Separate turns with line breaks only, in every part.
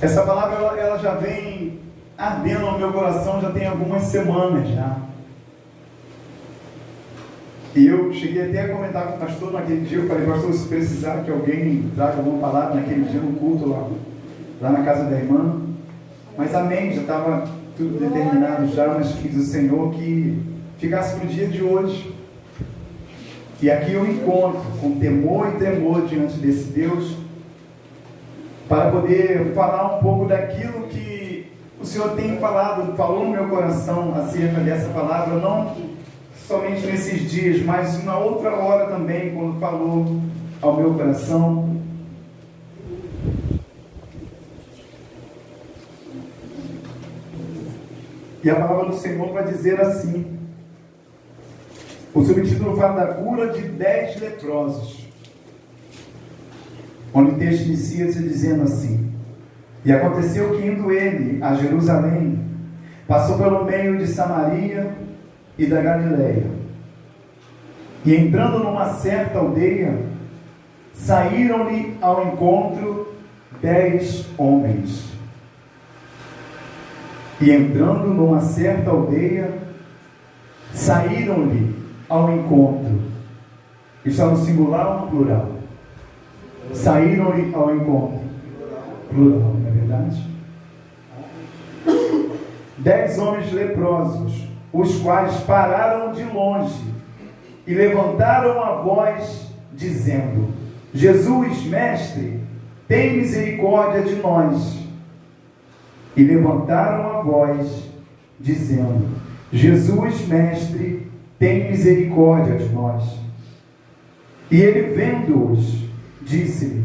Essa palavra ela já vem ardendo no meu coração, já tem algumas semanas já. E eu cheguei até a comentar com o pastor naquele dia. Eu falei: pastor, se precisar que alguém traga alguma palavra naquele dia no culto lá na casa da irmã. Mas amém, já estava tudo determinado já, mas fiz o Senhor que ficasse para o dia de hoje. E aqui eu encontro com temor e tremor diante desse Deus, para poder falar um pouco daquilo que o Senhor tem falou no meu coração acerca dessa palavra, não somente nesses dias, mas uma outra hora também, quando falou ao meu coração. E a palavra do Senhor vai dizer assim: o subtítulo fala da cura de 10 leprosos, onde o texto inicia-se dizendo assim: e aconteceu que, indo ele a Jerusalém, passou pelo meio de Samaria e da Galileia, e entrando numa certa aldeia, saíram-lhe ao encontro 10 homens. E entrando numa certa aldeia, saíram-lhe ao encontro. Está no singular ou no plural? Saíram-lhe ao encontro. Plural, não é verdade? 10 homens leprosos, os quais pararam de longe e levantaram a voz, dizendo: Jesus, mestre, tem misericórdia de nós. E levantaram a voz, dizendo: Jesus, mestre, tem misericórdia de nós. E ele, vendo-os, disse-lhe: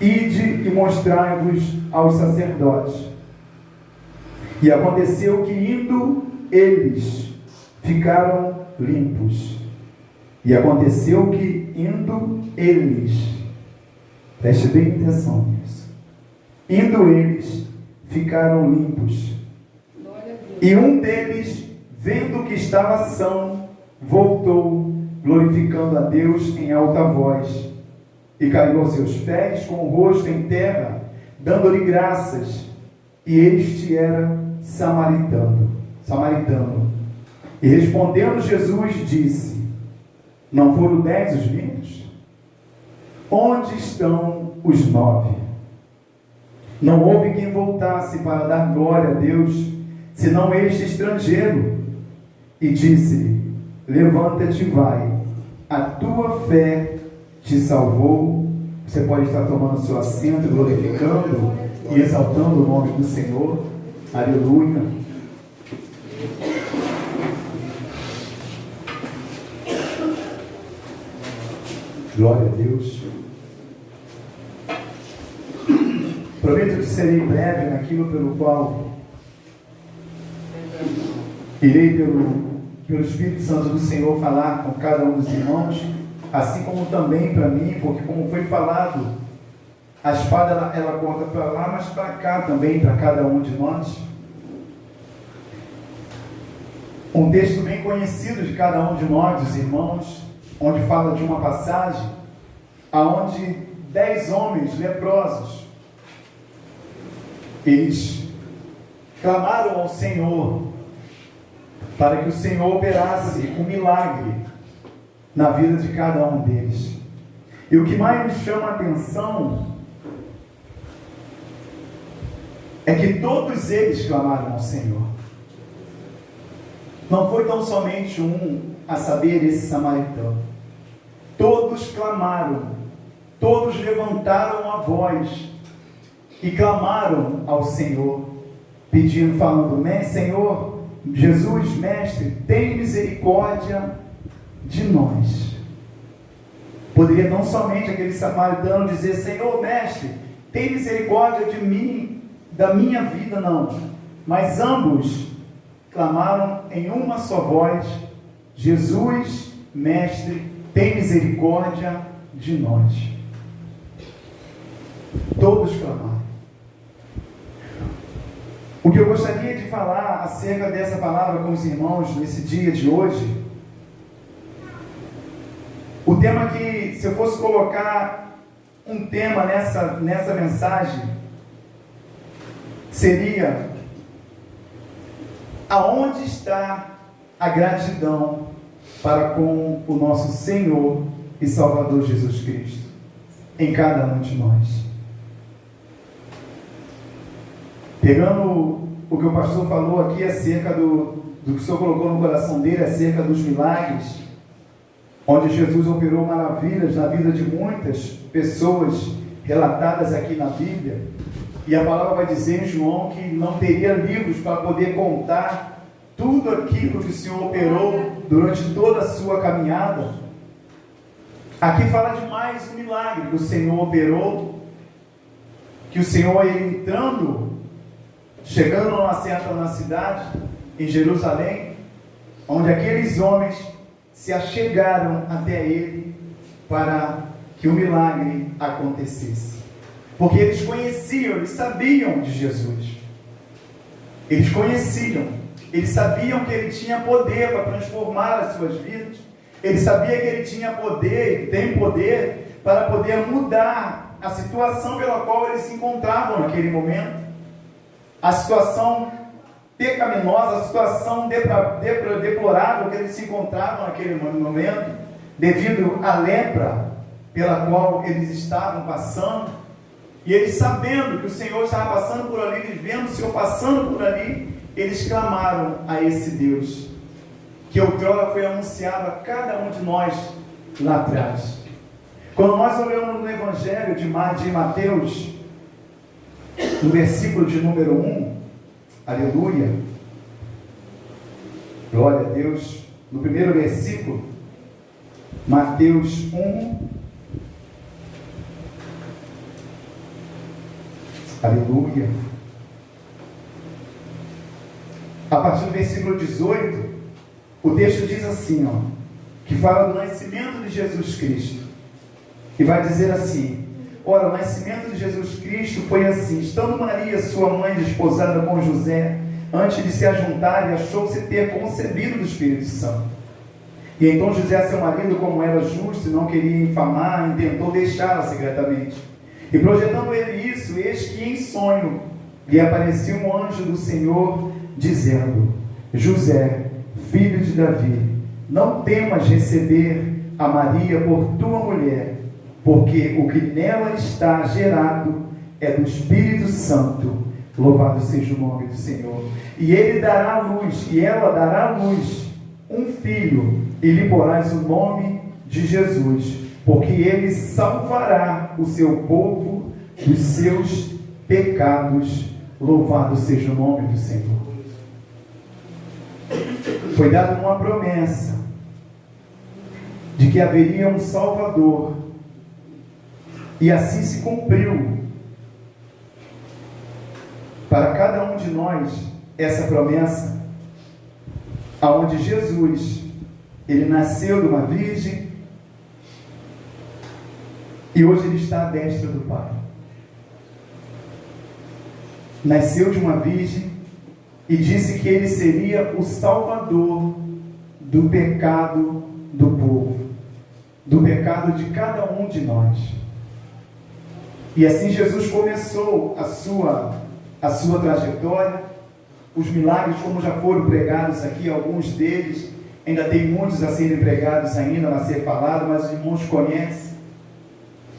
ide e mostrai-vos aos sacerdotes. E aconteceu que, indo eles, ficaram limpos. E aconteceu que, indo eles, preste bem atenção nisso, indo eles, ficaram limpos. E um deles, vendo que estava são, voltou, glorificando a Deus em alta voz, e caiu aos seus pés com o rosto em terra, dando-lhe graças. E este era samaritano. E respondendo Jesus, disse: não foram 10 os limpos? Onde estão os 9? Não houve quem voltasse para dar glória a Deus, senão este estrangeiro. E disse-lhe: levanta-te e vai, a tua fé te salvou. Você pode estar tomando seu assento, glorificando e exaltando o nome do Senhor. Aleluia. Glória a Deus. Prometo que serei breve naquilo pelo qual irei pelo Espírito Santo do Senhor falar com cada um dos irmãos, assim como também para mim, porque como foi falado, a espada ela corta para lá, mas para cá também, para cada um de nós. Um texto bem conhecido de cada um de nós, dos irmãos, onde fala de uma passagem aonde 10 homens leprosos, eles clamaram ao Senhor para que o Senhor operasse um milagre na vida de cada um deles. E o que mais me chama a atenção é que todos eles clamaram ao Senhor. Não foi tão somente um, a saber, esse samaritano. Todos clamaram, todos levantaram a voz e clamaram ao Senhor, pedindo, falando: Senhor, Jesus, mestre, tem misericórdia de nós. Poderia não somente aquele samaritano dizer: Senhor, mestre, tem misericórdia de mim, da minha vida, não. Mas ambos clamaram em uma só voz: Jesus, mestre, tem misericórdia de nós. Todos clamaram. O que eu gostaria de falar acerca dessa palavra com os irmãos nesse dia de hoje, o tema que, se eu fosse colocar um tema nessa mensagem, seria: aonde está a gratidão para com o nosso Senhor e Salvador Jesus Cristo em cada um de nós? Pegando o que o pastor falou aqui acerca do que o Senhor colocou no coração dele, acerca dos milagres, onde Jesus operou maravilhas na vida de muitas pessoas relatadas aqui na Bíblia, e a palavra vai dizer em João que não teria livros para poder contar tudo aquilo que o Senhor operou durante toda a sua caminhada. Aqui fala de mais um milagre que o Senhor operou, que o Senhor, ele entrando, chegando numa certa cidade, em Jerusalém, onde aqueles homens se achegaram até ele para que o milagre acontecesse. Porque eles conheciam, eles sabiam de Jesus. Eles conheciam, eles sabiam que ele tinha poder para transformar as suas vidas. Ele sabia que ele tinha poder, tem poder, para poder mudar a situação pela qual eles se encontravam naquele momento. A situação pecaminosa, a situação deplorável que eles se encontravam naquele momento, devido à lepra pela qual eles estavam passando. E eles, sabendo que o Senhor estava passando por ali, eles vendo o Senhor passando por ali, eles clamaram a esse Deus, que outrora foi anunciado a cada um de nós lá atrás. Quando nós olhamos no Evangelho de Mateus, no versículo de número 1, aleluia, glória a Deus, no primeiro versículo, Mateus 1, aleluia, a partir do versículo 18, o texto diz assim, que fala do nascimento de Jesus Cristo, e vai dizer assim: ora, o nascimento de Jesus Cristo foi assim: estando Maria, sua mãe, desposada com José, antes de se ajuntarem, achou-se ter concebido do Espírito Santo. E então José, seu marido, como era justo e não queria infamar, intentou deixá-la secretamente. E projetando ele isso, eis que em sonho lhe apareceu um anjo do Senhor, dizendo: José, filho de Davi, não temas receber a Maria por tua mulher, porque o que nela está gerado é do Espírito Santo. Louvado seja o nome do Senhor. E ele dará luz, e ela dará luz, um filho, e lhe porás o nome de Jesus, porque ele salvará o seu povo dos seus pecados. Louvado seja o nome do Senhor. Foi dada uma promessa de que haveria um Salvador, e assim se cumpriu para cada um de nós essa promessa, aonde Jesus, ele nasceu de uma virgem, e hoje ele está à destra do Pai. Nasceu de uma virgem e disse que ele seria o Salvador do pecado do povo, do pecado de cada um de nós. E assim Jesus começou a sua trajetória. Os milagres, como já foram pregados aqui, alguns deles, ainda tem muitos a serem pregados ainda, a ser falado, mas os irmãos conhecem.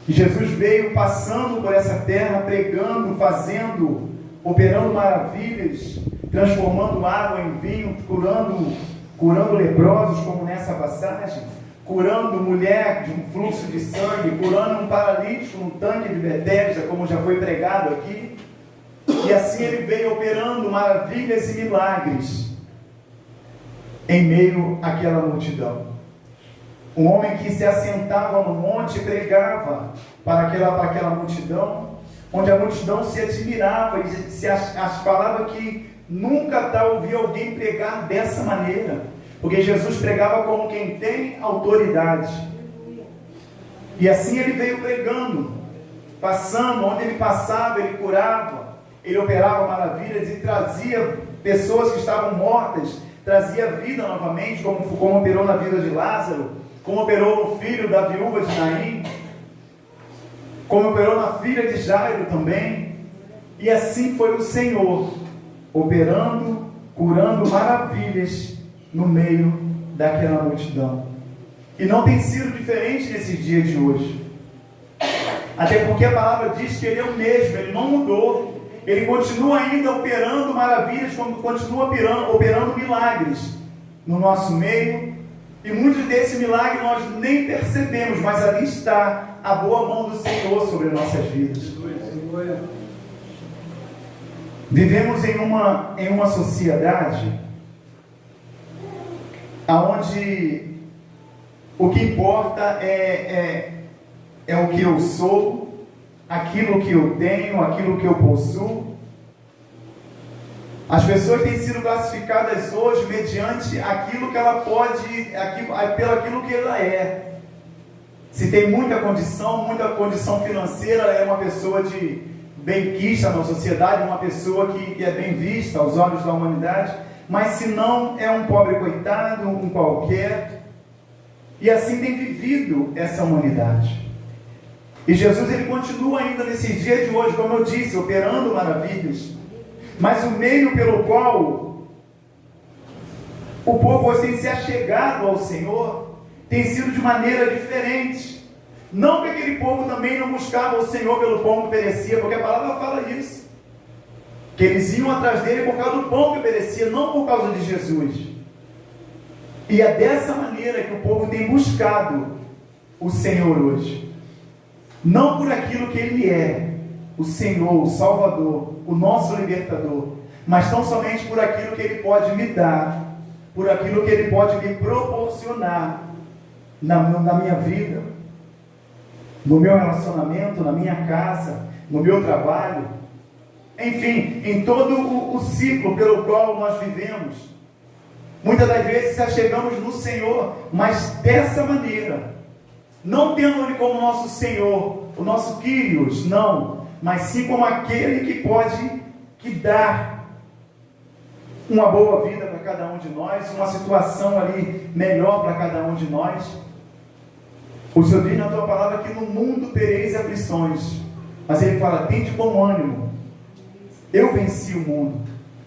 E Jesus veio passando por essa terra, pregando, fazendo, operando maravilhas, transformando água em vinho, curando leprosos, como nessa passagem, curando mulher de um fluxo de sangue, curando um paralítico no tanque de Betesda, como já foi pregado aqui. E assim ele veio operando maravilhas e milagres em meio àquela multidão. Um homem que se assentava no monte e pregava para aquela multidão, onde a multidão se admirava e falava que nunca ouviu alguém pregar dessa maneira, porque Jesus pregava como quem tem autoridade. E assim ele veio pregando, passando, onde ele passava, ele curava, ele operava maravilhas e trazia pessoas que estavam mortas, trazia vida novamente, como operou na vida de Lázaro, como operou no filho da viúva de Naim, como operou na filha de Jairo também. E assim foi o Senhor, operando, curando maravilhas no meio daquela multidão. E não tem sido diferente nesses dias de hoje. Até porque a palavra diz que Ele é o mesmo, Ele não mudou. Ele continua ainda operando maravilhas, continua operando milagres no nosso meio. E muitos desses milagres nós nem percebemos, mas ali está a boa mão do Senhor sobre nossas vidas. Vivemos em uma sociedade onde o que importa é o que eu sou, aquilo que eu tenho, aquilo que eu possuo. As pessoas têm sido classificadas hoje mediante aquilo que ela pode, pelo aquilo que ela é. Se tem muita condição financeira, ela é uma pessoa de benquista na sociedade, uma pessoa que é bem vista aos olhos da humanidade. Mas se não, é um pobre coitado, um qualquer. E assim tem vivido essa humanidade. E Jesus, ele continua ainda nesse dia de hoje, como eu disse, operando maravilhas. Mas o meio pelo qual o povo hoje tem se achegado ao Senhor tem sido de maneira diferente. Não que aquele povo também não buscava o Senhor pelo pão que perecia, porque a palavra fala isso. Que eles iam atrás dele por causa do pão que perecia, não por causa de Jesus. E é dessa maneira que o povo tem buscado o Senhor hoje. Não por aquilo que Ele é, o Senhor, o Salvador, o nosso libertador, mas tão somente por aquilo que Ele pode me dar, por aquilo que Ele pode me proporcionar na minha vida, no meu relacionamento, na minha casa, no meu trabalho, enfim, em todo o ciclo pelo qual nós vivemos. Muitas das vezes chegamos no Senhor, mas dessa maneira, não tendo Ele como nosso Senhor, o nosso Kyrios, não, mas sim como aquele que pode dar uma boa vida para cada um de nós, uma situação ali melhor para cada um de nós. O Senhor diz na tua palavra que no mundo tereis aflições, mas Ele fala, tem de bom ânimo, eu venci o mundo.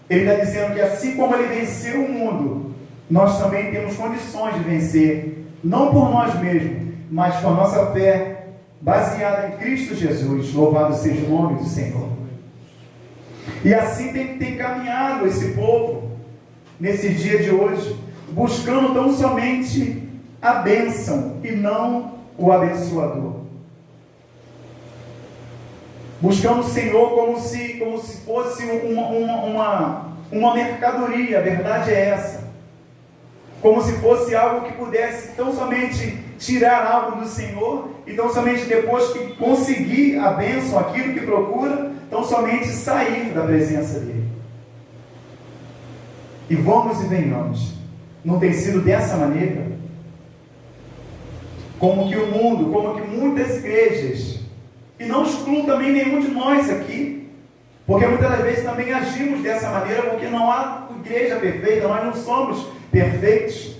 Ele está dizendo que assim como Ele venceu o mundo, nós também temos condições de vencer, não por nós mesmos, mas com a nossa fé baseada em Cristo Jesus. Louvado seja o nome do Senhor. E assim tem caminhado esse povo nesse dia de hoje, buscando tão somente a bênção e não o abençoador, buscando o Senhor como se fosse uma mercadoria. A verdade é essa, como se fosse algo que pudesse tão somente tirar algo do Senhor, e tão somente depois que conseguir a bênção, aquilo que procura, tão somente sair da presença dele. E vamos e venhamos, não tem sido dessa maneira? Como que o mundo, como que muitas igrejas, e não excluo também nenhum de nós aqui, porque muitas das vezes também agimos dessa maneira, porque não há igreja perfeita, nós não somos perfeitos.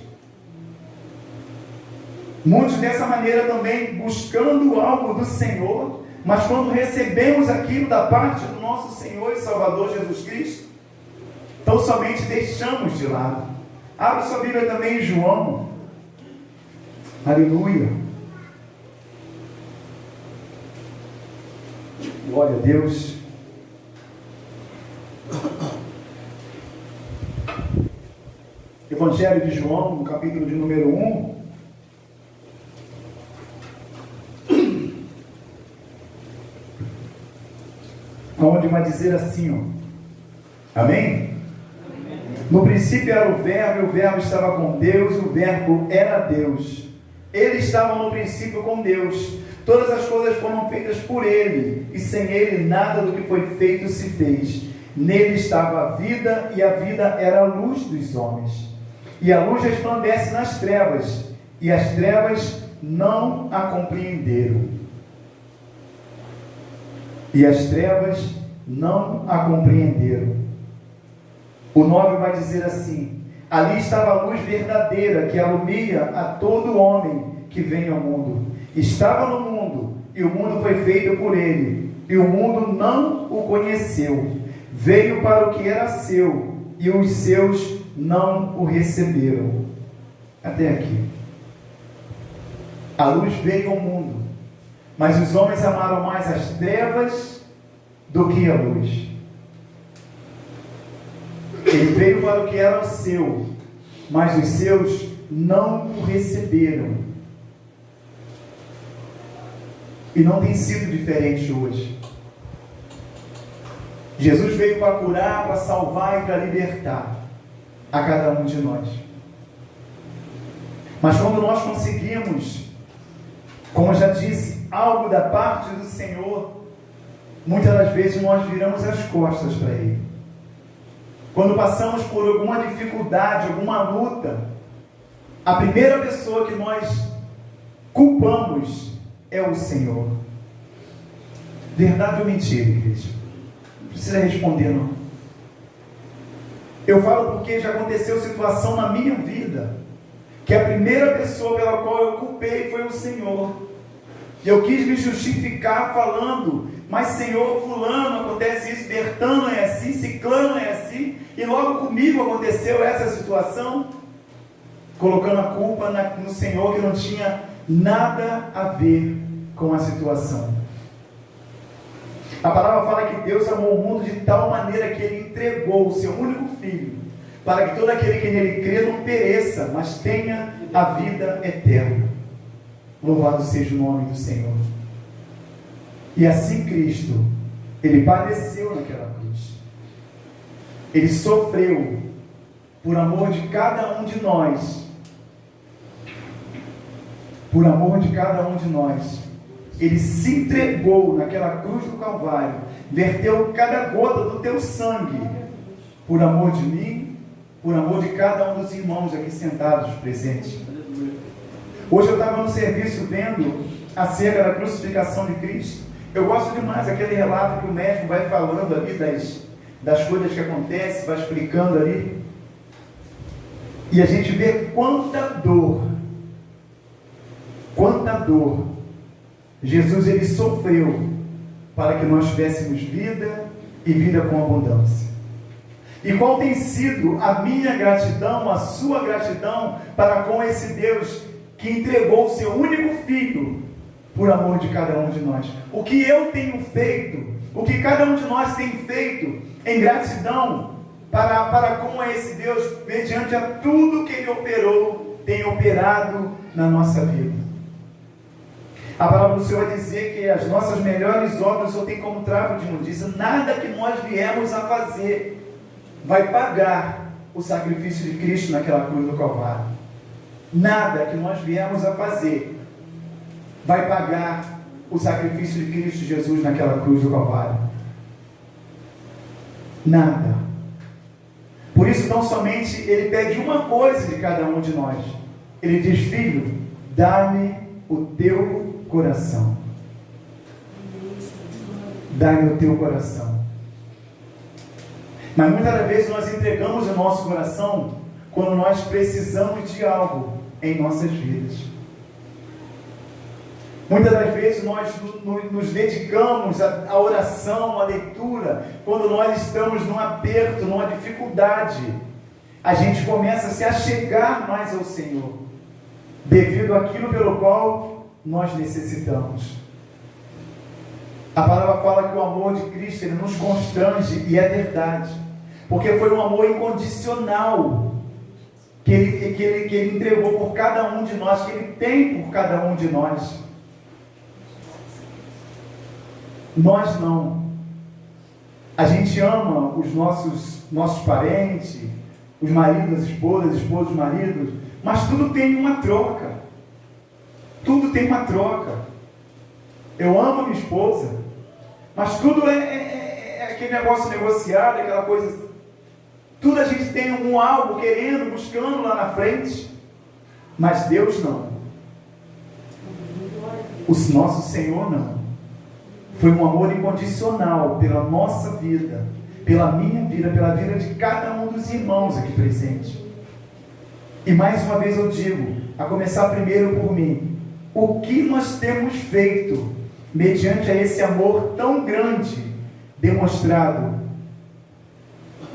Muitos dessa maneira também buscando algo do Senhor, mas quando recebemos aquilo da parte do nosso Senhor e Salvador Jesus Cristo, então somente deixamos de lado. Abra sua Bíblia também em João. Aleluia. Glória a Deus. Evangelho de João, no capítulo de número 1. Onde vai dizer assim, ó. Amém? No princípio era o Verbo, e o Verbo estava com Deus, e o Verbo era Deus. Ele estava no princípio com Deus. Todas as coisas foram feitas por Ele, e sem Ele nada do que foi feito se fez. Nele estava a vida, e a vida era a luz dos homens. E a luz resplandece nas trevas, e as trevas não a compreenderam. E as trevas não a compreenderam. O 9 vai dizer assim: ali estava a luz verdadeira, que alumia a todo homem que vem ao mundo. Estava no mundo, e o mundo foi feito por ele, e o mundo não o conheceu. Veio para o que era seu, e os seus não o receberam. Até aqui. A luz veio ao mundo, mas os homens amaram mais as trevas do que a luz. Ele veio para o que era o seu, mas os seus não o receberam. E não tem sido diferente hoje. Jesus veio para curar, para salvar e para libertar a cada um de nós. Mas quando nós conseguimos, como eu já disse, algo da parte do Senhor, muitas das vezes nós viramos as costas para Ele. Quando passamos por alguma dificuldade, alguma luta, a primeira pessoa que nós culpamos é o Senhor. Verdade ou mentira, igreja? Não precisa responder, não. Eu falo porque já aconteceu situação na minha vida, que a primeira pessoa pela qual eu culpei foi o Senhor. E eu quis me justificar falando, mas Senhor, fulano, acontece isso, Bertano é assim, Ciclano é assim, e logo comigo aconteceu essa situação, colocando a culpa no Senhor, que não tinha nada a ver com a situação. A palavra fala que Deus amou o mundo de tal maneira que Ele entregou o seu único Filho, para que todo aquele que nele crê não pereça, mas tenha a vida eterna. Louvado seja o nome do Senhor. E assim Cristo, Ele padeceu naquela cruz. Ele sofreu por amor de cada um de nós. Por amor de cada um de nós. Ele se entregou naquela cruz do Calvário, verteu cada gota do teu sangue, por amor de mim, por amor de cada um dos irmãos aqui sentados, presentes. Hoje eu estava no serviço vendo acerca da crucificação de Cristo. Eu gosto demais daquele relato que o médico vai falando ali das coisas que acontecem, vai explicando ali. E a gente vê quanta dor Jesus ele sofreu para que nós tivéssemos vida e vida com abundância. E qual tem sido a minha gratidão, a sua gratidão para com esse Deus que entregou o seu único Filho por amor de cada um de nós? O que eu tenho feito, o que cada um de nós tem feito em gratidão para com esse Deus, mediante a tudo que Ele operou, tem operado na nossa vida. A palavra do Senhor vai dizer que as nossas melhores obras só tem como travo de imundícia. Nada que nós viemos a fazer vai pagar o sacrifício de Cristo naquela cruz do Calvário. Nada que nós viemos a fazer vai pagar o sacrifício de Cristo Jesus naquela cruz do Calvário. Nada. Por isso, tão somente Ele pede uma coisa de cada um de nós. Ele diz: Filho, dá-me o teu coração. Dá-me o teu coração. Mas muitas das vezes nós entregamos o nosso coração quando nós precisamos de algo em nossas vidas. Muitas das vezes nós nos dedicamos à oração, à leitura, quando nós estamos num aperto, numa dificuldade. A gente começa a se achegar mais ao Senhor, devido àquilo pelo qual nós necessitamos. A palavra fala que o amor de Cristo ele nos constrange, e é verdade, porque foi um amor incondicional que ele entregou por cada um de nós, que Ele tem por cada um de nós. Nós não. A gente ama os nossos parentes, os maridos, as esposas, os maridos, mas tudo tem uma troca. Tudo tem uma troca. Eu amo a minha esposa, mas tudo é aquele negócio negociado, aquela coisa. Tudo a gente tem algo querendo, buscando lá na frente, mas Deus não. O nosso Senhor não. Foi um amor incondicional pela nossa vida, pela minha vida, pela vida de cada um dos irmãos aqui presentes. E mais uma vez eu digo, a começar primeiro por mim, o que nós temos feito mediante a esse amor tão grande demonstrado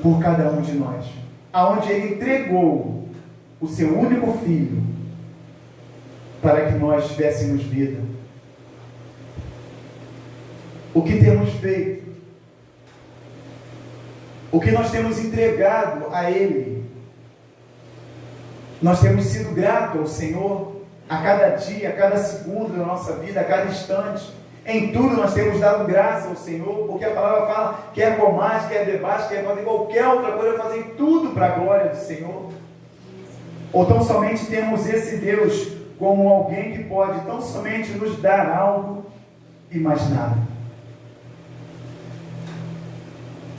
por cada um de nós, aonde Ele entregou o seu único Filho para que nós tivéssemos vida. O que temos feito? O que nós temos entregado a Ele? Nós temos sido gratos ao Senhor a cada dia, a cada segundo da nossa vida, a cada instante. Em tudo nós temos dado graça ao Senhor, porque a palavra fala, quer comais, quer debaixo, quer fazer qualquer outra coisa, fazer tudo para a glória do Senhor. Ou tão somente temos esse Deus como alguém que pode tão somente nos dar algo e mais nada.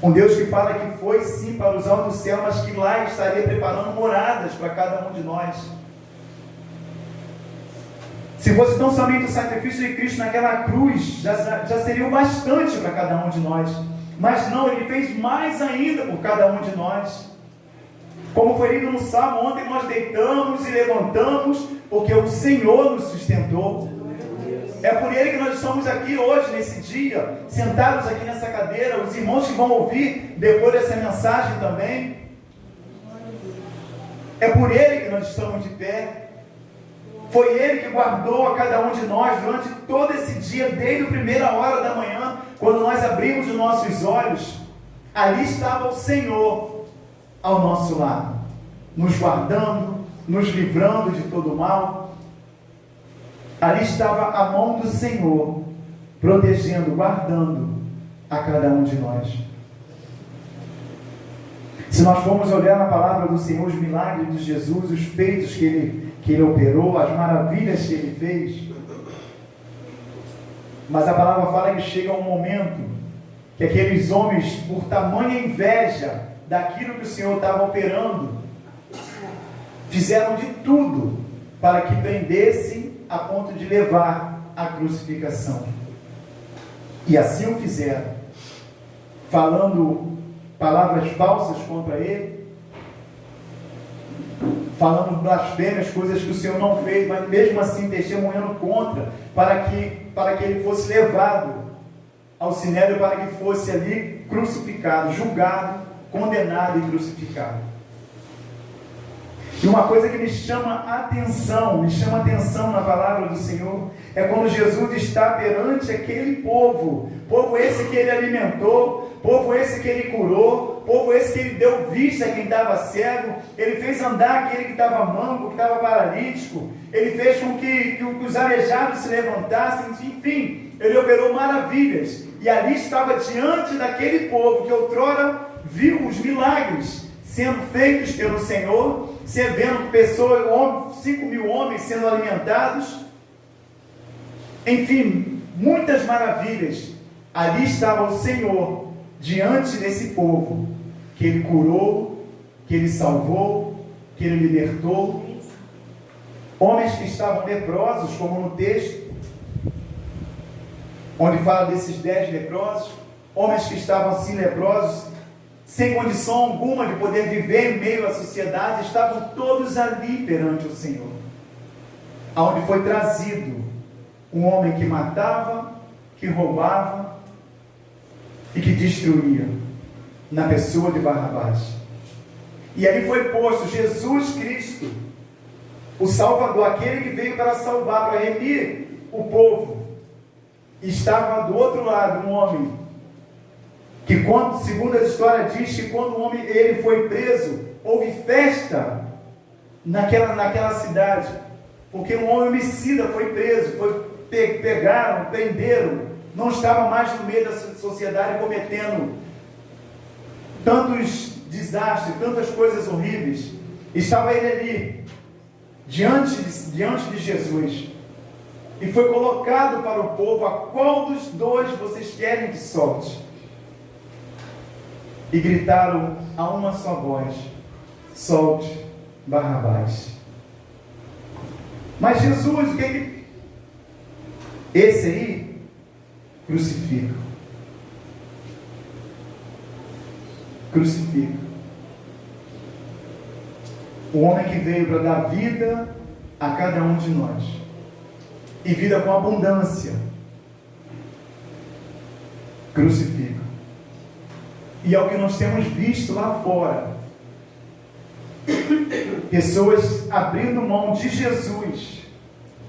Um Deus que fala que foi sim para os altos céus, mas que lá estaria preparando moradas para cada um de nós. Se fosse tão somente o sacrifício de Cristo naquela cruz, já seria o bastante para cada um de nós. Mas não, Ele fez mais ainda por cada um de nós. Como foi lido no Salmo, ontem nós deitamos e levantamos, porque o Senhor nos sustentou. É por Ele que nós estamos aqui hoje, nesse dia, sentados aqui nessa cadeira. Os irmãos que vão ouvir depois dessa mensagem também. É por Ele que nós estamos de pé. Foi Ele que guardou a cada um de nós durante todo esse dia, desde a primeira hora da manhã, quando nós abrimos os nossos olhos. Ali estava o Senhor ao nosso lado, nos guardando, nos livrando de todo o mal. Ali estava a mão do Senhor, protegendo, guardando a cada um de nós. Se nós formos olhar na palavra do Senhor, os milagres de Jesus, os feitos que Ele operou, as maravilhas que Ele fez, mas a palavra fala que chega um momento que aqueles homens, por tamanha inveja daquilo que o Senhor estava operando, fizeram de tudo para que prendesse a ponto de levar à crucificação. E assim o fizeram, falando palavras falsas contra Ele, falando blasfêmias, coisas que o Senhor não fez, mas mesmo assim testemunhando contra, para que Ele fosse levado ao sinédrio, para que fosse ali crucificado, julgado, condenado e crucificado. E uma coisa que me chama atenção na palavra do Senhor, é quando Jesus está perante aquele povo esse que Ele alimentou, povo esse que Ele curou, povo esse que Ele deu vista a quem estava cego, Ele fez andar aquele que estava manco, que estava paralítico, Ele fez com que os aleijados se levantassem, enfim, Ele operou maravilhas, e ali estava diante daquele povo que outrora viu os milagres sendo feitos pelo Senhor, vendo pessoas, 5.000 homens sendo alimentados, enfim, muitas maravilhas. Ali estava o Senhor, diante desse povo, que Ele curou, que Ele salvou, que Ele libertou. Homens que estavam leprosos, como no texto, onde fala desses 10 leprosos, homens que estavam assim leprosos, sem condição alguma de poder viver em meio à sociedade, estavam todos ali perante o Senhor, aonde foi trazido um homem que matava, que roubava e que destruía, na pessoa de Barrabás. E ali foi posto Jesus Cristo, o Salvador, aquele que veio para salvar, para remir o povo. E estava do outro lado um homem que, segundo a história diz, que quando o homem ele foi preso, houve festa naquela cidade, porque um homem homicida foi preso, pegaram, prenderam, não estava mais no meio da sociedade cometendo tantos desastres, tantas coisas horríveis. Estava ele ali, diante de Jesus, e foi colocado para o povo: a qual dos dois vocês querem que solte? E gritaram a uma só voz: solte Barrabás. Mas Jesus, o que ele... Esse aí, crucifica. O homem que veio para dar vida a cada um de nós, e vida com abundância, E é o que nós temos visto lá fora. Pessoas abrindo mão de Jesus,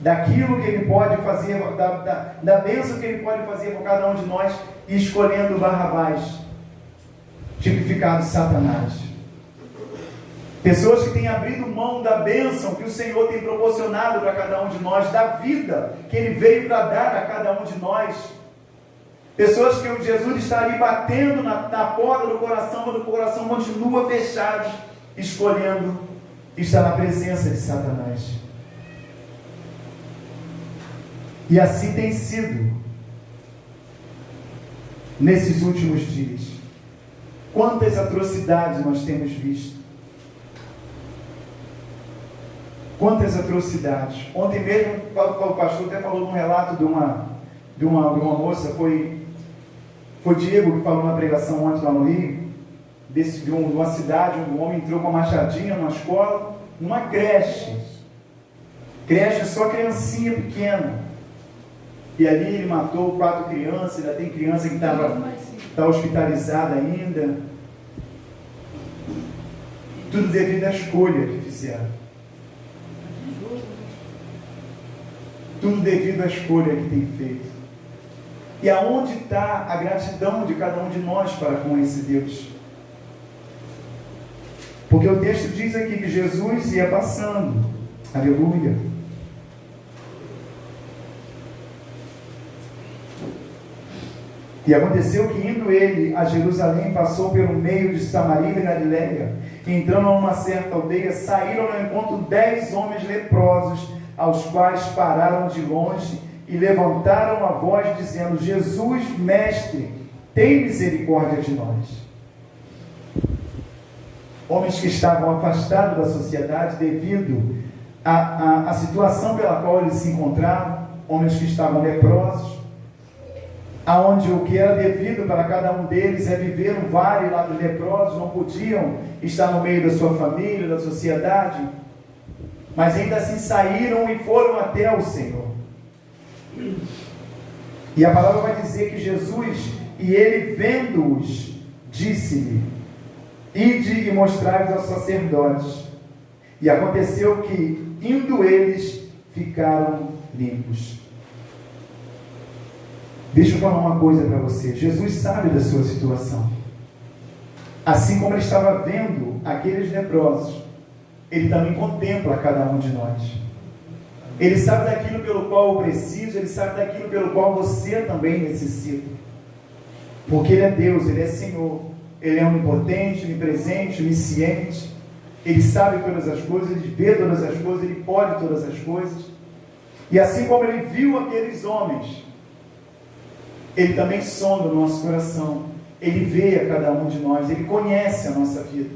daquilo que Ele pode fazer, da bênção que Ele pode fazer por cada um de nós, e escolhendo Barrabás, tipificado Satanás. Pessoas que têm abrido mão da bênção que o Senhor tem proporcionado para cada um de nós, da vida que Ele veio para dar a cada um de nós. Pessoas que o Jesus está ali batendo na porta do coração, mas o coração continua fechado, escolhendo estar na presença de Satanás. E assim tem sido nesses últimos dias. Quantas atrocidades nós temos visto. Quantas atrocidades. Ontem mesmo, o pastor até falou num relato de uma moça, foi Diego que falou na pregação ontem lá no Rio, de uma cidade onde um homem entrou com uma machadinha numa escola, numa creche só criancinha pequena, e ali ele matou 4 crianças, ainda tem criança que está hospitalizada ainda, tudo devido à escolha que fizeram, tudo devido à escolha que tem feito. E aonde está a gratidão de cada um de nós para com esse Deus? Porque o texto diz aqui que Jesus ia passando. Aleluia. E aconteceu que, indo ele a Jerusalém, passou pelo meio de Samaria e da Galileia. Entrando a uma certa aldeia, saíram ao encontro 10 homens leprosos, aos quais pararam de longe e levantaram a voz, dizendo: Jesus, mestre, tem misericórdia de nós. Homens que estavam afastados da sociedade devido à situação pela qual eles se encontravam, homens que estavam leprosos, aonde o que era devido para cada um deles é viver no vale lá dos leprosos, não podiam estar no meio da sua família, da sociedade, mas ainda assim saíram e foram até o Senhor. E a palavra vai dizer que Jesus, e ele vendo-os, disse-lhe: ide e mostrai-vos aos sacerdotes. E aconteceu que, indo eles, ficaram limpos. Deixa eu falar uma coisa para você. Jesus sabe da sua situação. Assim como ele estava vendo aqueles leprosos, ele também contempla cada um de nós. Ele sabe daquilo pelo qual eu preciso, ele sabe daquilo pelo qual você também necessita. Porque ele é Deus, ele é Senhor. Ele é onipotente, onipresente, onisciente. Ele sabe todas as coisas, ele vê todas as coisas, ele pode todas as coisas. E assim como ele viu aqueles homens, ele também sonda o nosso coração. Ele vê a cada um de nós, ele conhece a nossa vida.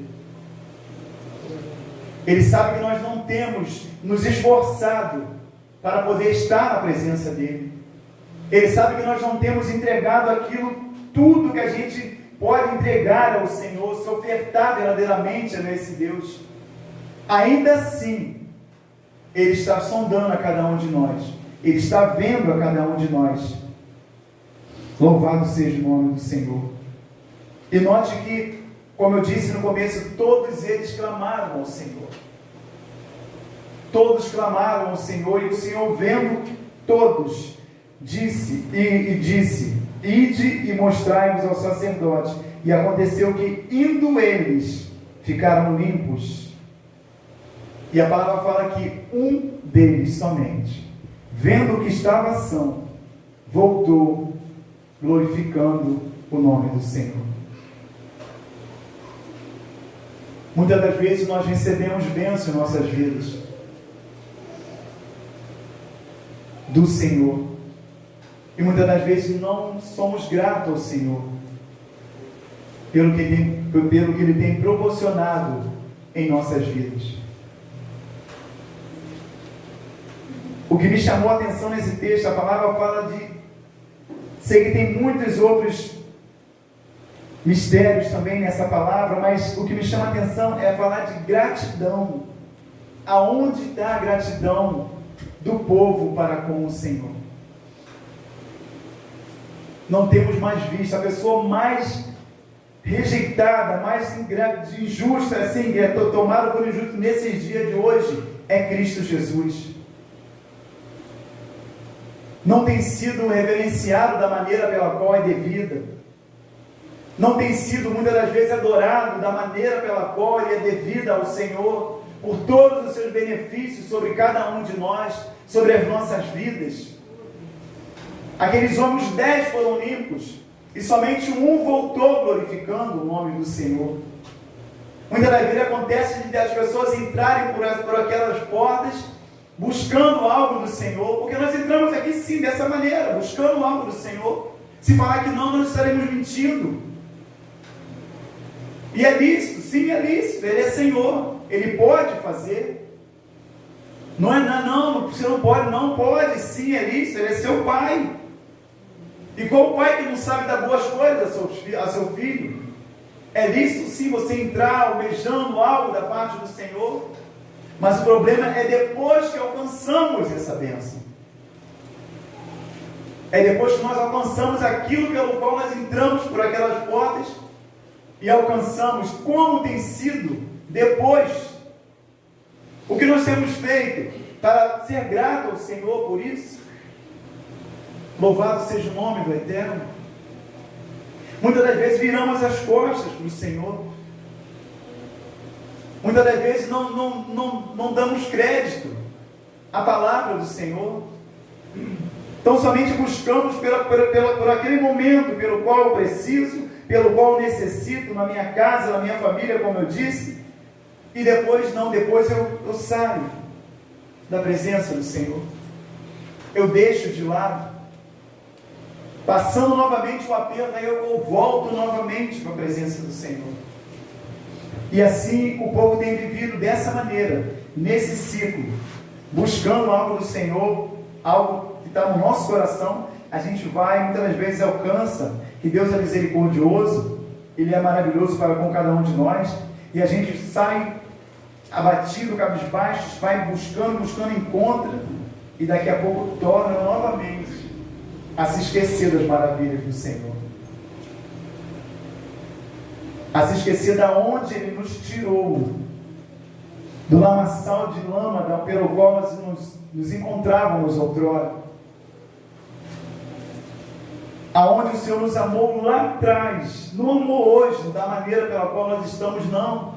Ele sabe que nós não temos nos esforçado para poder estar na presença dele. Ele sabe que nós não temos entregado aquilo, tudo que a gente pode entregar ao Senhor, se ofertar verdadeiramente a esse Deus. Ainda assim, ele está sondando a cada um de nós. Ele está vendo a cada um de nós. Louvado seja o nome do Senhor. E note que, como eu disse no começo, todos eles clamaram ao Senhor. Todos clamaram ao Senhor, e o Senhor, vendo todos, disse, ide e mostrai-vos aos sacerdotes. E aconteceu que, indo eles, ficaram limpos. E a palavra fala que um deles somente, vendo que estava são, voltou, glorificando o nome do Senhor. Muitas das vezes nós recebemos bênção em nossas vidas do Senhor, e muitas das vezes não somos gratos ao Senhor pelo que Ele tem proporcionado em nossas vidas. O que me chamou a atenção nesse texto, a palavra fala de... Sei que tem muitos outros mistérios também nessa palavra, mas o que me chama a atenção é falar de gratidão. Aonde está a gratidão do povo para com o Senhor? Não temos mais visto. A pessoa mais rejeitada, mais injusta, assim, tomada por injusto nesses dias de hoje, é Cristo Jesus. Não tem sido reverenciado da maneira pela qual é devida. Não tem sido muitas das vezes adorado da maneira pela qual ele é devida ao Senhor, por todos os seus benefícios sobre cada um de nós, sobre as nossas vidas. Aqueles homens 10 foram limpos, e somente um voltou glorificando o nome do Senhor. Muitas das vezes acontece de as pessoas entrarem por aquelas portas, buscando algo do Senhor, porque nós entramos aqui sim, dessa maneira, buscando algo do Senhor. Se falar que não, nós estaremos mentindo. E é lícito, sim, é lícito, Ele é Senhor, Ele pode fazer. Não, você não pode, sim, é lícito, Ele é seu Pai. E qual pai que não sabe dar boas coisas a seu filho? É lícito sim você entrar almejando algo da parte do Senhor, mas o problema é depois que alcançamos essa bênção. É depois que nós alcançamos aquilo pelo qual nós entramos por aquelas portas e alcançamos. Como tem sido depois? O que nós temos feito para ser grato ao Senhor por isso? Louvado seja o nome do Eterno. Muitas das vezes viramos as costas para o Senhor. Muitas das vezes não damos crédito à palavra do Senhor. Então somente buscamos por aquele momento pelo qual eu preciso, pelo qual eu necessito, na minha casa, na minha família, como eu disse, e depois eu saio da presença do Senhor. Eu deixo de lado. Passando novamente o aperto, aí eu volto novamente para a presença do Senhor. E assim o povo tem vivido dessa maneira, nesse ciclo, buscando algo do Senhor, algo que está no nosso coração. A gente vai, muitas das vezes alcança, que Deus é misericordioso, Ele é maravilhoso para com cada um de nós, e a gente sai abatido, cabisbaixo, vai buscando, encontra, e daqui a pouco torna novamente a se esquecer das maravilhas do Senhor, a se esquecer da onde Ele nos tirou, do lamaçal de lama pelo qual nós nos encontrávamos outrora, aonde o Senhor nos amou lá atrás. Não amou hoje da maneira pela qual nós estamos, não.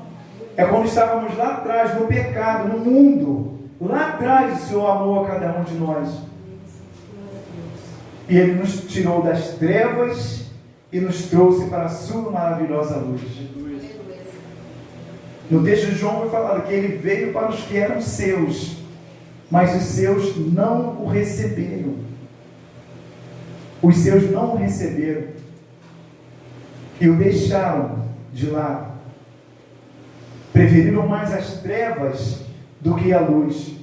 É quando estávamos lá atrás, no pecado, no mundo. Lá atrás o Senhor amou a cada um de nós. E Ele nos tirou das trevas e nos trouxe para a sua maravilhosa luz. No texto de João foi falado que Ele veio para os que eram seus, mas os seus não o receberam. Os seus não o receberam e o deixaram de lado. Preferiram mais as trevas do que a luz,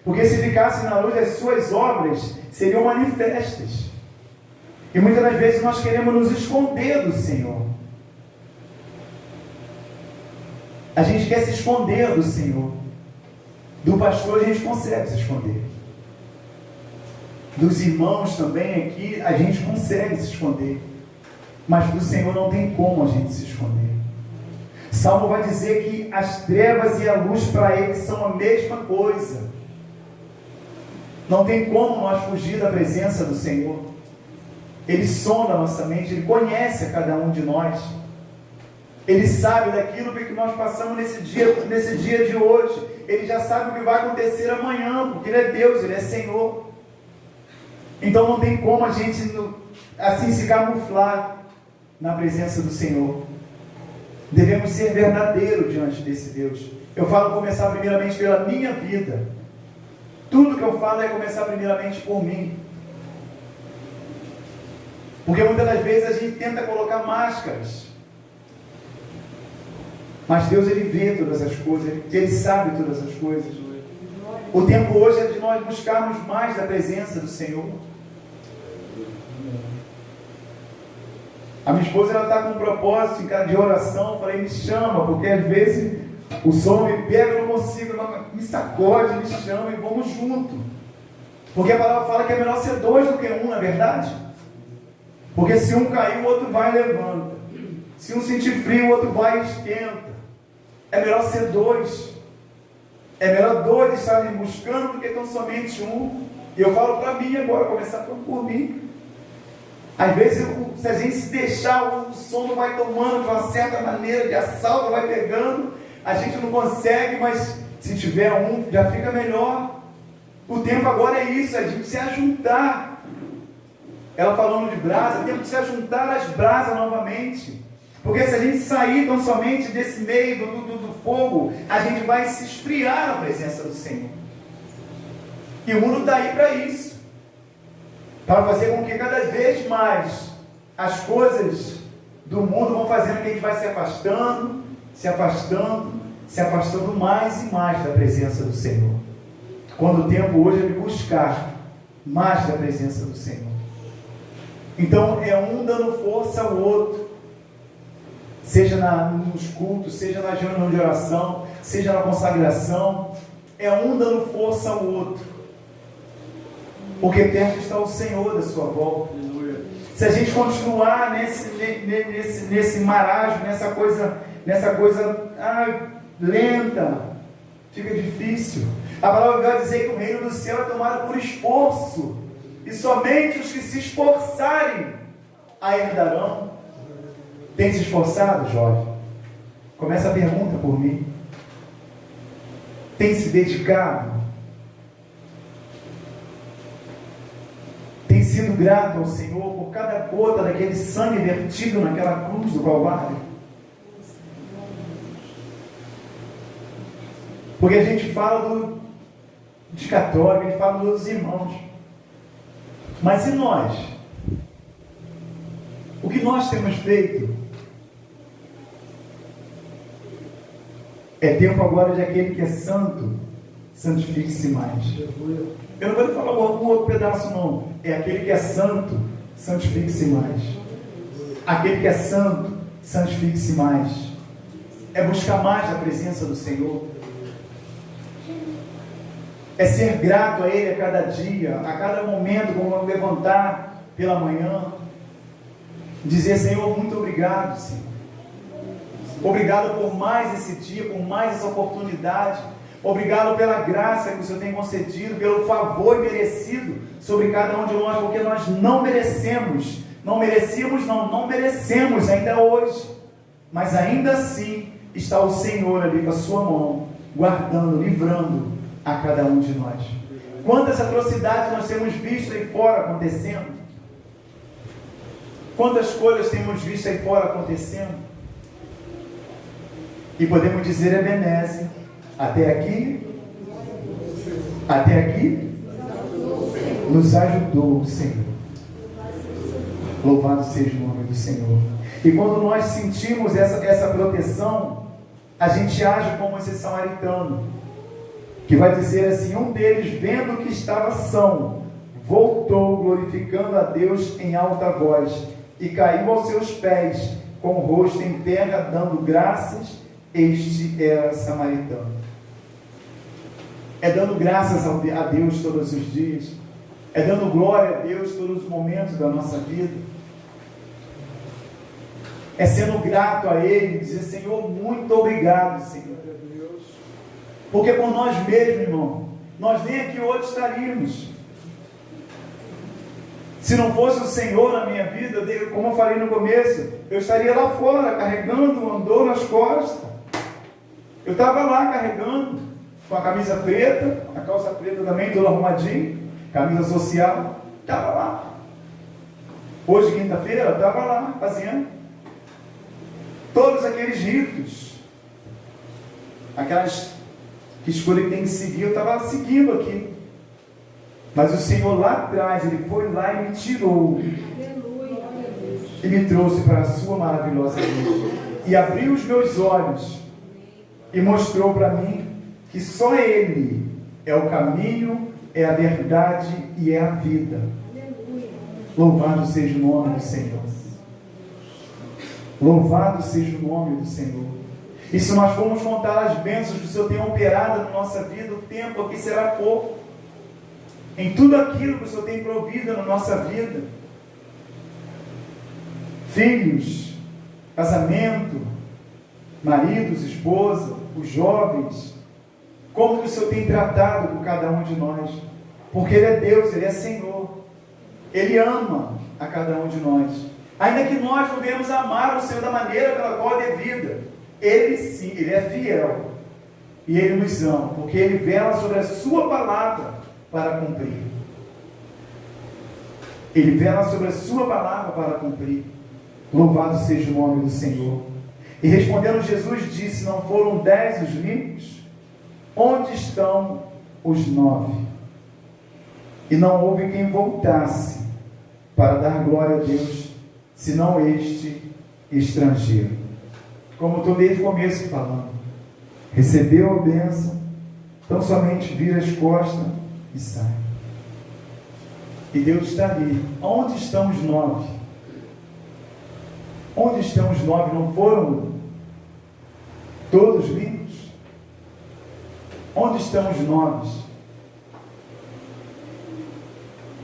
porque se ficassem na luz, as suas obras seriam manifestas. E muitas das vezes nós queremos nos esconder do Senhor. A gente quer se esconder do Senhor. Do pastor a gente consegue se esconder. Dos irmãos também aqui a gente consegue se esconder. Mas do Senhor não tem como a gente se esconder. Salmo vai dizer que as trevas e a luz para Ele são a mesma coisa. Não tem como nós fugir da presença do Senhor. Ele sonda a nossa mente, Ele conhece a cada um de nós. Ele sabe daquilo que nós passamos nesse dia de hoje. Ele já sabe o que vai acontecer amanhã, porque Ele é Deus, Ele é Senhor. Então não tem como a gente assim se camuflar na presença do Senhor. Devemos ser verdadeiros diante desse Deus. Eu falo começar primeiramente pela minha vida. Tudo que eu falo é começar primeiramente por mim. Porque muitas das vezes a gente tenta colocar máscaras. Mas Deus, Ele vê todas as coisas, Ele sabe todas as coisas. O tempo hoje é de nós buscarmos mais da presença do Senhor. A minha esposa, ela está com um propósito de oração. Eu falei, me chama, porque às vezes o som me pega, eu não consigo, me sacode, me chama e vamos junto. Porque a palavra fala que é melhor ser dois do que um, não é verdade? Porque se um cair, o outro vai e levanta. Se um sentir frio, o outro vai e esquenta. É melhor ser dois. É melhor dois estarem buscando do que tão somente um. E eu falo para mim agora, começar por mim. Às vezes, se a gente se deixar, o sono vai tomando de uma certa maneira, de assalto vai pegando, a gente não consegue, mas se tiver um, já fica melhor. O tempo agora é isso, a gente se ajuntar. Ela falando de brasa, é tempo de se ajuntar às brasas novamente. Porque se a gente sair tão somente desse meio do fogo, a gente vai se esfriar na presença do Senhor. E o mundo está aí para isso. Para fazer com que cada vez mais as coisas do mundo vão fazendo com que a gente vai se afastando, se afastando, se afastando mais e mais da presença do Senhor. Quando o tempo hoje é de buscar mais da presença do Senhor. Então é um dando força ao outro. Seja nos cultos, seja na reunião de oração, seja na consagração. É um dando força ao outro. Porque perto está o Senhor da sua volta. Se a gente continuar nesse marasmo, nessa coisa lenta, fica difícil. A palavra vai dizer que o reino do céu é tomado por esforço, e somente os que se esforçarem a herdarão. Tem se esforçado, Jorge? Começa a pergunta por mim. Tem se dedicado? Tem sido grato ao Senhor por cada gota daquele sangue vertido naquela cruz do Calvário? Porque a gente fala de católico, a gente fala dos irmãos. Mas e nós? O que nós temos feito? É tempo agora de aquele que é santo, santifique-se mais. Eu não vou te falar algum outro pedaço não. É aquele que é santo, santifique-se mais. Aquele que é santo, santifique-se mais. É buscar mais a presença do Senhor. É ser grato a Ele a cada dia, a cada momento, como levantar pela manhã. Dizer, Senhor, muito obrigado, Senhor. Obrigado por mais esse dia, por mais essa oportunidade. Obrigado pela graça que o Senhor tem concedido, pelo favor merecido sobre cada um de nós, porque nós não merecemos. Não merecemos ainda hoje. Mas ainda assim está o Senhor ali com a sua mão, guardando, livrando a cada um de nós. Quantas atrocidades nós temos visto aí fora acontecendo? Quantas coisas temos visto aí fora acontecendo? E podemos dizer, Ebenezer, até aqui, nos ajudou o Senhor. Louvado seja o nome do Senhor. E quando nós sentimos essa proteção, a gente age como esse samaritano, que vai dizer assim, um deles, vendo que estava são, voltou glorificando a Deus em alta voz, e caiu aos seus pés, com o rosto em terra, dando graças. Este era samaritano. É dando graças a Deus todos os dias. É dando glória a Deus todos os momentos da nossa vida. É sendo grato a Ele, dizer, Senhor, muito obrigado, Senhor. Porque por nós mesmos, irmão, nós nem aqui hoje estaríamos. Se não fosse o Senhor na minha vida, como eu falei no começo, eu estaria lá fora, carregando um andor nas costas. Eu estava lá carregando, com a camisa preta, a calça preta também, toda arrumadinha, camisa social, estava lá. Hoje, quinta-feira, eu estava lá fazendo todos aqueles ritos, aquelas que escolha que tem que seguir, eu estava seguindo aqui. Mas o Senhor lá atrás, Ele foi lá e me tirou. E me trouxe para a sua maravilhosa luz. E abriu os meus olhos. E mostrou para mim que só Ele é o caminho, é a verdade e é a vida. Louvado seja o nome do Senhor. Louvado seja o nome do Senhor. E se nós formos contar as bênçãos que o Senhor tem operado na nossa vida, o tempo aqui será pouco. Em tudo aquilo que o Senhor tem provido na nossa vida. Filhos, casamento, maridos, esposa, os jovens, como que o Senhor tem tratado com cada um de nós, porque Ele é Deus, Ele é Senhor, Ele ama a cada um de nós, ainda que nós não venhamos amar o Senhor da maneira pela qual é devida, Ele sim, Ele é fiel, e Ele nos ama, porque Ele vela sobre a sua palavra para cumprir. Ele vela sobre a sua palavra para cumprir. Louvado seja o nome do Senhor. E respondendo Jesus disse: não foram 10 os limpos? Onde estão os 9? E não houve quem voltasse para dar glória a Deus, senão este estrangeiro. Como estou desde o começo falando, recebeu a bênção, tão somente vira as costas e sai. E Deus está ali. Onde estão os 9? Onde estão os 9? Não foram todos limpos? Onde estão os 9?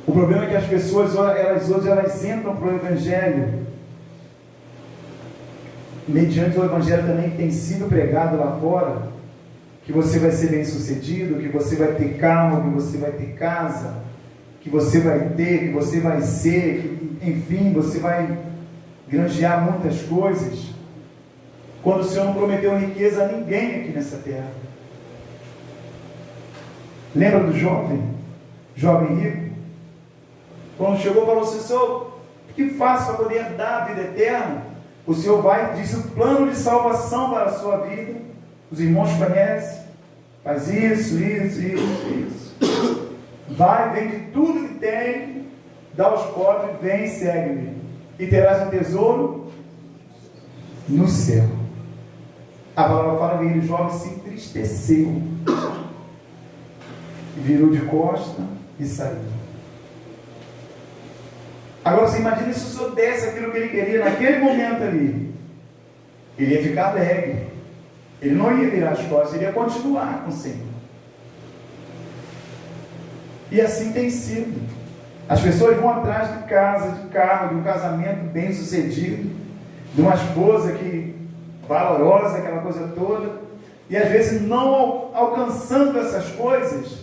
O problema é que as pessoas, hoje elas entram para o Evangelho, mediante o Evangelho também que tem sido pregado lá fora, que você vai ser bem sucedido, que você vai ter carro, que você vai ter casa, que você vai ter, que você vai ser, que, enfim, você vai granjear muitas coisas, quando o Senhor não prometeu riqueza a ninguém aqui nessa terra. Lembra do jovem rico? Quando chegou, falou assim: Senhor, o que faço para poder dar a vida eterna? O Senhor vai e diz o plano de salvação para a sua vida. Os irmãos conhecem, faz isso. Vai, vende tudo que tem, dá aos pobres, vem e segue-me, e terás um tesouro no céu. A palavra fala que ele, jovem, se entristeceu, virou de costa e saiu. Agora você imagina se o Senhor desse aquilo que ele queria naquele momento ali, ele ia ficar alegre, ele não ia virar as costas, ele ia continuar com o Senhor. E assim tem sido. As pessoas vão atrás de casa, de carro, de um casamento bem sucedido, de uma esposa que valorosa, aquela coisa toda, e às vezes não alcançando essas coisas,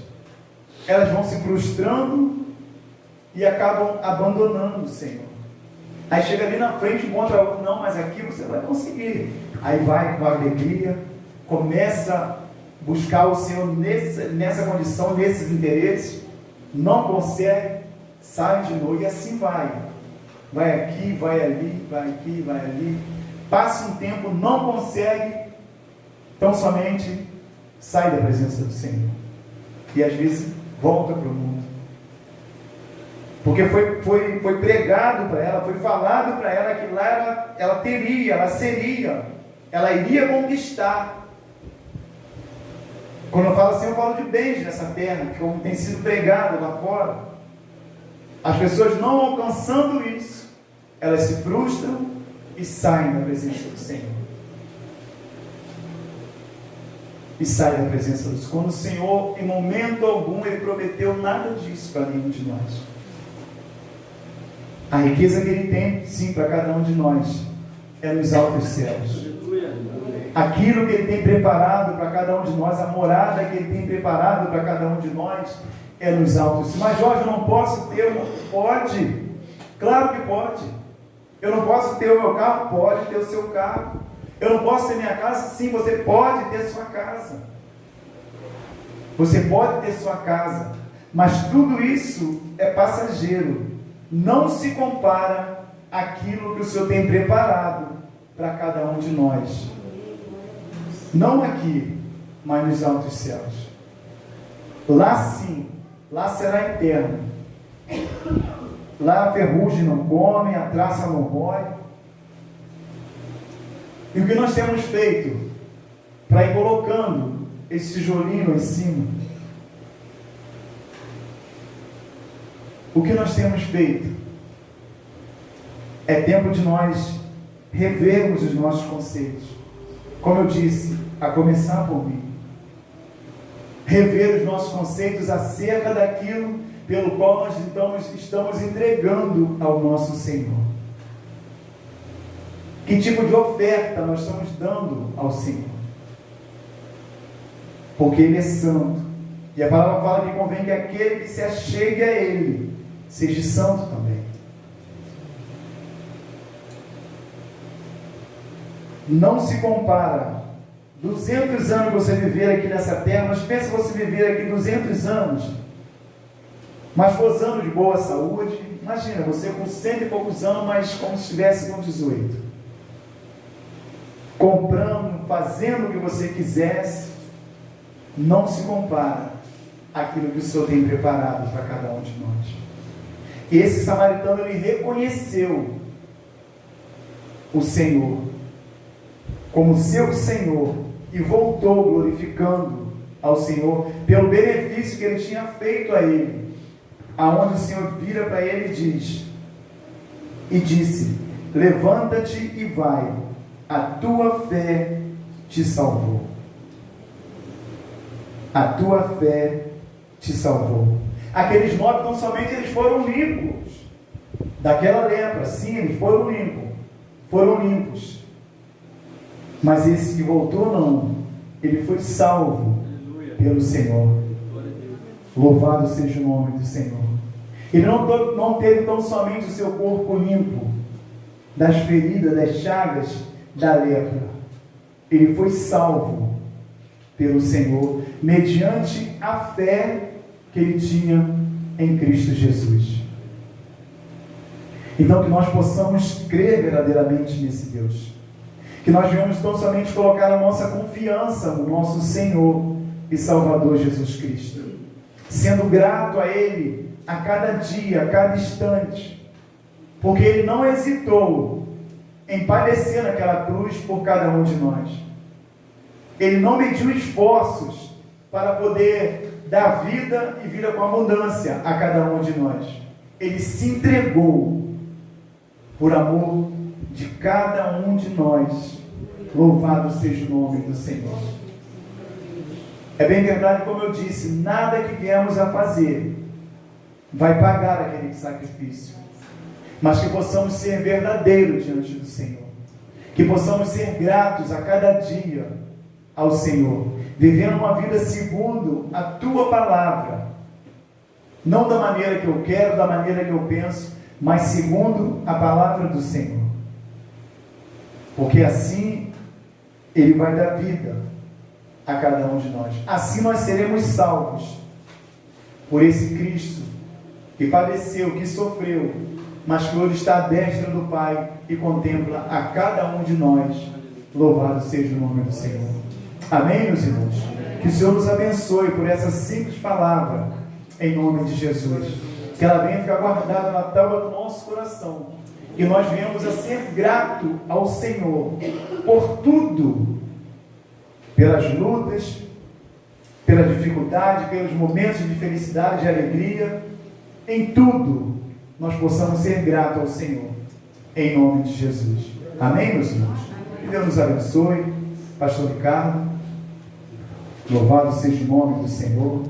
elas vão se frustrando e acabam abandonando o Senhor. Aí chega ali na frente e encontra outro: não, mas aqui você vai conseguir. Aí vai com alegria, começa a buscar o Senhor nessa condição, nesses interesses, não consegue, sai de novo, e assim vai aqui, vai ali, vai aqui, vai ali, passa um tempo, não consegue, tão somente sai da presença do Senhor, e às vezes volta para o mundo, porque foi pregado para ela, foi falado para ela que lá ela teria, ela seria, ela iria conquistar. Quando eu falo assim, eu falo de bens nessa terra, que como tem sido pregado lá fora. As pessoas não alcançando isso, elas se frustram e saem da presença do Senhor. E saem da presença do Senhor. Quando o Senhor, em momento algum, Ele prometeu nada disso para nenhum de nós. A riqueza que Ele tem, sim, para cada um de nós, é nos altos céus. Aquilo que Ele tem preparado para cada um de nós, a morada que Ele tem preparado para cada um de nós, é nos altos. Mas Jorge, eu não posso ter? Pode, claro que pode. Eu não posso ter o meu carro? Pode ter o seu carro. Eu não posso ter minha casa? Sim, você pode ter sua casa. Você pode ter sua casa, mas tudo isso é passageiro. Não se compara àquilo que o Senhor tem preparado para cada um de nós. Não aqui, mas nos altos céus. Lá sim, lá será eterno. Lá a ferrugem não come, a traça não rói. E o que nós temos feito para ir colocando esse tijolinho em cima? O que nós temos feito? É tempo de nós revermos os nossos conceitos. Como eu disse, a começar por mim. Rever os nossos conceitos acerca daquilo pelo qual nós estamos entregando ao nosso Senhor. Que tipo de oferta nós estamos dando ao Senhor? Porque Ele é santo. E a palavra fala que convém que aquele que se achegue a Ele seja santo também. Não se compara 200 anos você viver aqui nessa terra, mas pensa você viver aqui 200 anos, mas gozando de boa saúde. Imagina, você com 100 e poucos anos, mas como se estivesse com 18. Comprando, fazendo o que você quisesse, não se compara àquilo que o Senhor tem preparado para cada um de nós. E esse samaritano, ele reconheceu o Senhor como seu Senhor e voltou glorificando ao Senhor pelo benefício que ele tinha feito a ele, aonde o Senhor vira para ele e disse: levanta-te e vai, a tua fé te salvou. A tua fé te salvou. Aqueles 9 não somente eles foram limpos daquela lepra, sim, eles foram limpos, mas esse que voltou não, ele foi salvo pelo Senhor. Louvado seja o nome do Senhor. Ele não teve tão somente o seu corpo limpo das feridas, das chagas da lepra. Ele foi salvo pelo Senhor, mediante a fé que ele tinha em Cristo Jesus. Então, que nós possamos crer verdadeiramente nesse Deus. Que nós venhamos tão somente colocar a nossa confiança no nosso Senhor e Salvador Jesus Cristo, sendo grato a Ele a cada dia, a cada instante, porque Ele não hesitou em padecer naquela cruz por cada um de nós. Ele não mediu esforços para poder dar vida e vida com abundância a cada um de nós. Ele se entregou por amor de cada um de nós. Louvado seja o nome do Senhor. É bem verdade, como eu disse, nada que viemos a fazer vai pagar aquele sacrifício, mas que possamos ser verdadeiros diante do Senhor, que possamos ser gratos a cada dia ao Senhor, vivendo uma vida segundo a Tua palavra, não da maneira que eu quero, da maneira que eu penso, mas segundo a palavra do Senhor, porque assim Ele vai dar vida a cada um de nós. Assim nós seremos salvos por esse Cristo que padeceu, que sofreu, mas que hoje está à destra do Pai e contempla a cada um de nós. Louvado seja o nome do Senhor. Amém, meus irmãos? Que o Senhor nos abençoe por essa simples palavra, em nome de Jesus. Que ela venha ficar guardada na tábua do nosso coração. Que nós venhamos a ser grato ao Senhor por tudo, pelas lutas, pela dificuldade, pelos momentos de felicidade, de alegria, em tudo nós possamos ser gratos ao Senhor, em nome de Jesus. Amém, meus irmãos? Que Deus nos abençoe. Pastor Ricardo, louvado seja o nome do Senhor.